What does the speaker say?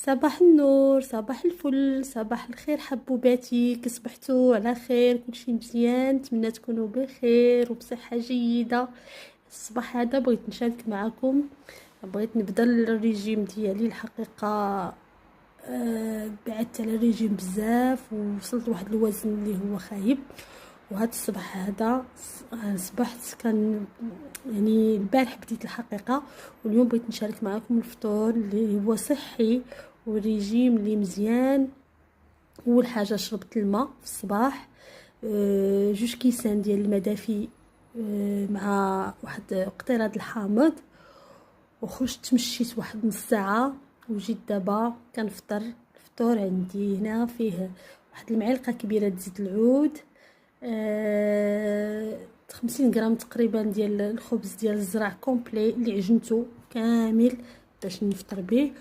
صباح النور، صباح الفل، صباح الخير حبوباتي، كصبحتوا على خير؟ كلشي مزيان؟ نتمنى تكونوا بخير وبصحه جيده. الصباح هذا بغيت نشارك معكم، بغيت نبدا الريجيم ديالي الحقيقه. بعدت على الريجيم بزاف ووصلت لواحد الوزن اللي هو خايب. وهذا الصباح هذا صبحت كان يعني البارح بديت الحقيقه، واليوم بغيت نشارك معكم الفطور اللي هو صحي وريجيم اللي مزيان. اول حاجه شربت الماء في الصباح، جوج كيسان ديال الماء دافي، مع واحد قطيره الحامض، وخرجت تمشيت واحد نص ساعه وجيت دابا كنفطر. الفطور عندي هنا فيه واحد المعلقه كبيره زيت العود، 50 غرام تقريبا ديال الخبز ديال الزرع كومبلي اللي عجنته كامل باش نفطر به،